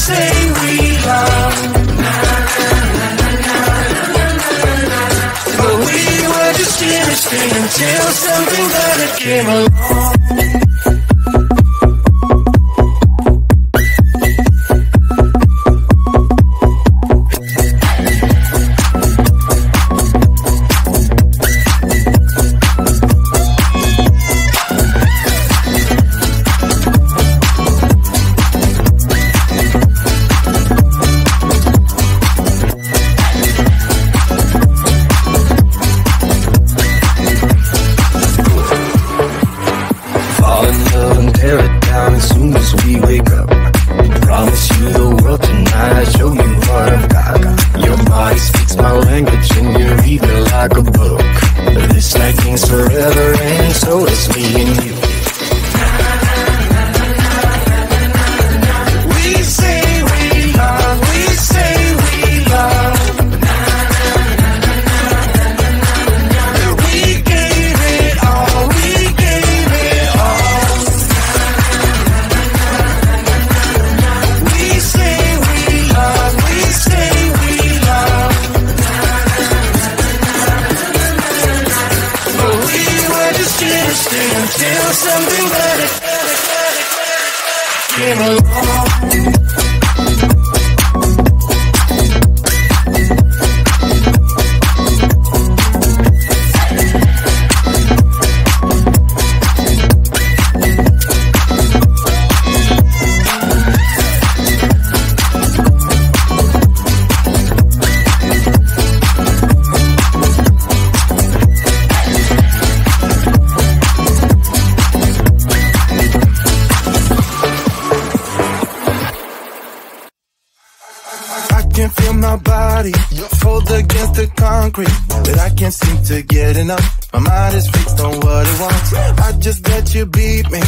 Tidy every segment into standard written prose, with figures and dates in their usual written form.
say we love. But we were just innocent until something better came along. Until something better came along. My body cold against the concrete, but I can't seem to get enough. My mind is fixed on what it wants. I just let you beat me.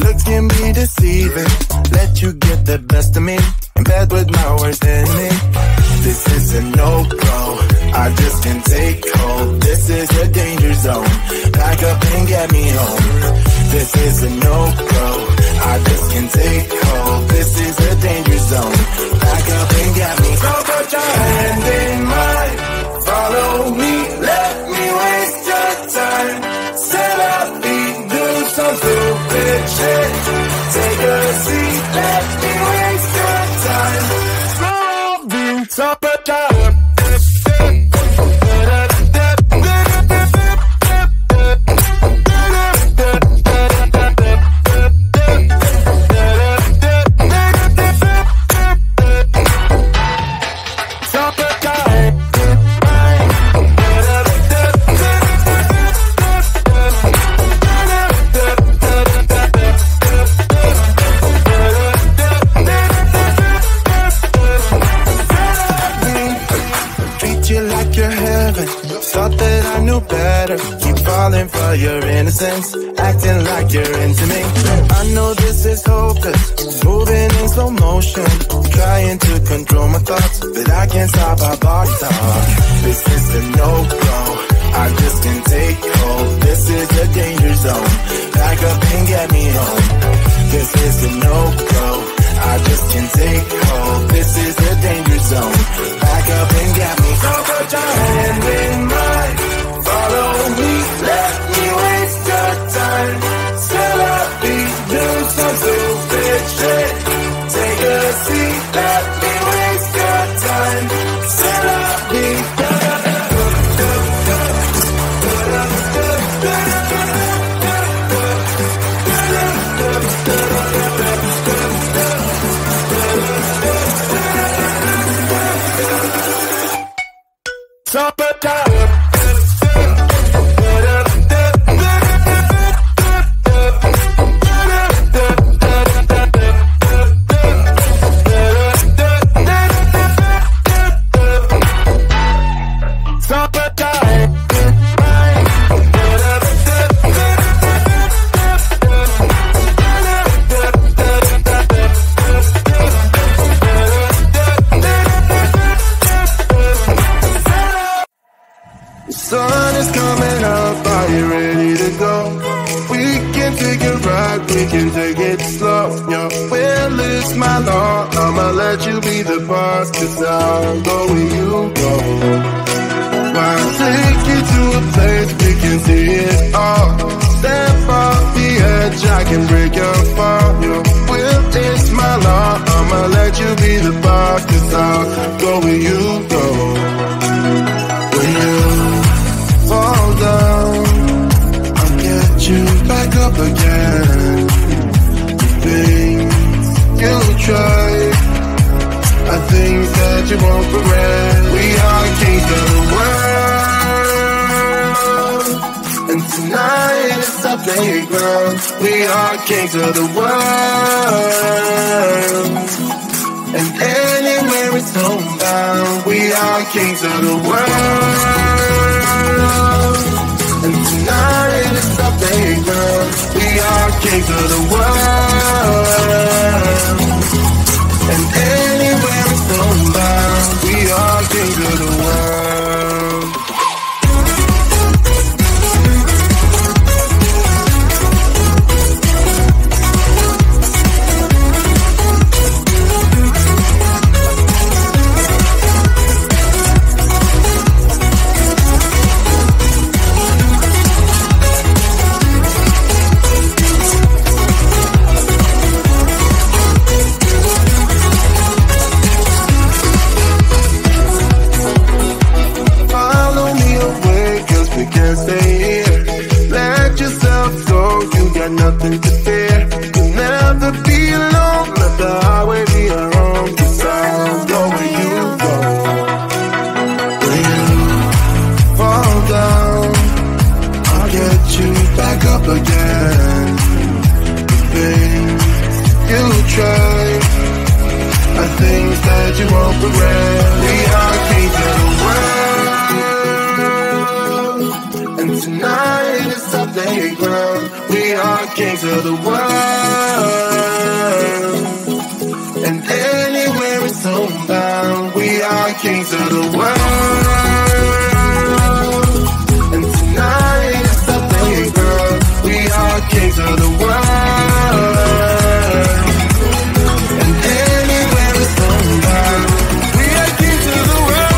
Looks can be deceiving. Let you get the best of me in bed with my worst enemy. This is a no-go. I just can't take hold. This is a danger zone. Back up and get me home. This is a no-go. I just can't take hold. This is a danger zone. Back up and get me home. So put your hand in mine. Follow me. Let me waste your time. Set up feet. Do some stupid shit. Take a seat. Let me waste your time. So put your for your innocence, acting like you're into me. I know this is hopeless, moving in slow motion, trying to control my thoughts, but I can't stop our body talk. This is a no-go, I just can't take hold. This is a danger zone, back up and get me home. This is a no-go, I just can't take hold. This is a danger zone, back up and get me home. So put your hand in mine. Follow me, let me waste your time. Set up beat, do some stupid shit. Take a seat, let me waste your time. Set up beat. Top of top. Sun is coming up, are you ready to go? We can take it right, we can take it slow. Yo, we're it's my law, I'ma let you be the boss, 'cause I'll go where you go. I'll take you to a place we can see it all. Step off the edge, I can break your fall. Your will is my law, I'ma let you be the boss, 'cause I'll go where you go. When you fall down, I'll get you back up again. Things you try are things that you won't regret. We are kings of the world, and tonight is our playground. We are kings of the world, and anywhere it's homebound. We are kings of the world, and tonight is our playground. We are kings of the world, and anywhere it's homebound. We are kings of the world. Nothing to fear. You'll never be alone. Let the highway be our home. 'Cause I'll go where you go. When you fall down, I'll get you back up again. The things you try are things that you won't regret. We are kings of the world, and tonight is our playground. We are kings of the world, and anywhere it's homebound. We are kings of the world, and tonight is our playground. We are kings of the world, and anywhere it's homebound. We are kings of the world.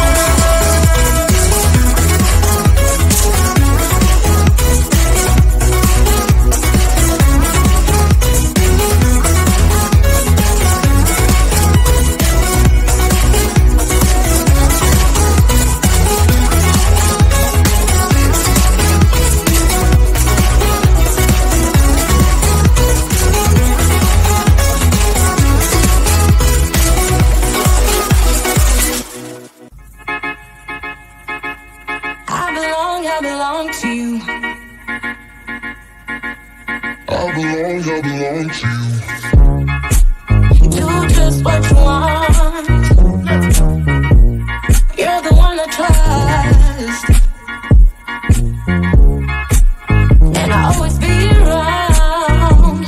I belong to you. I belong to you. Do just what you want. You're the one I trust, and I'll always be around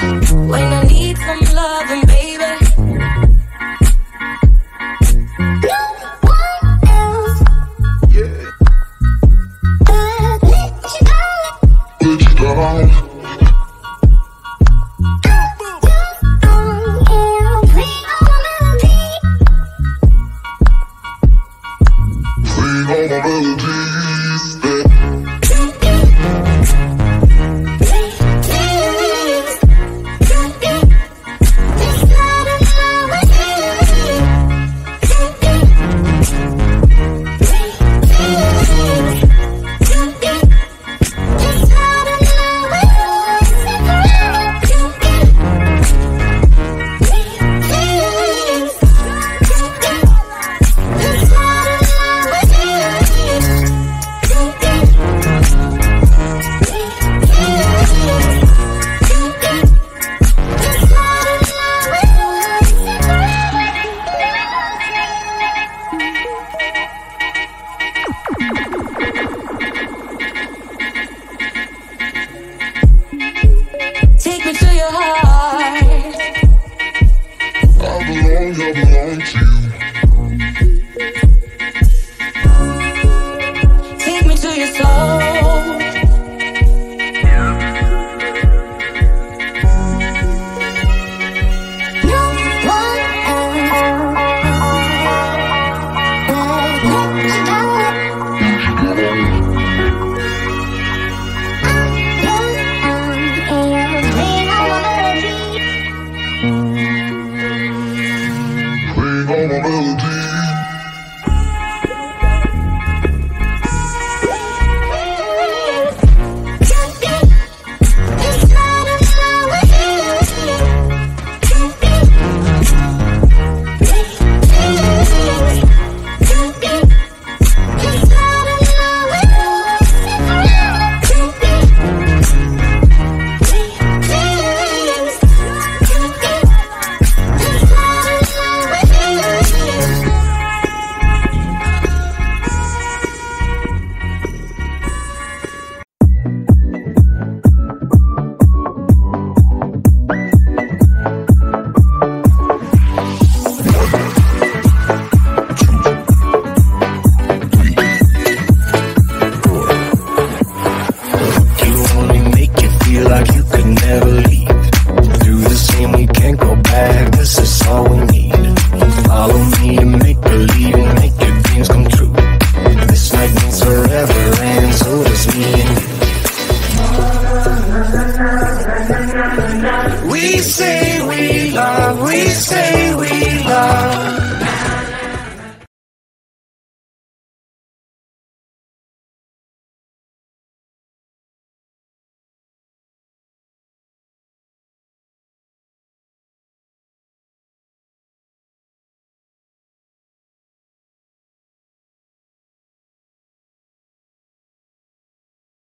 when I need some loving, baby. No one else. Yeah. Let you down. Sing all my melodies that Take me to your heart. I belong to you. Take me to your soul. No one say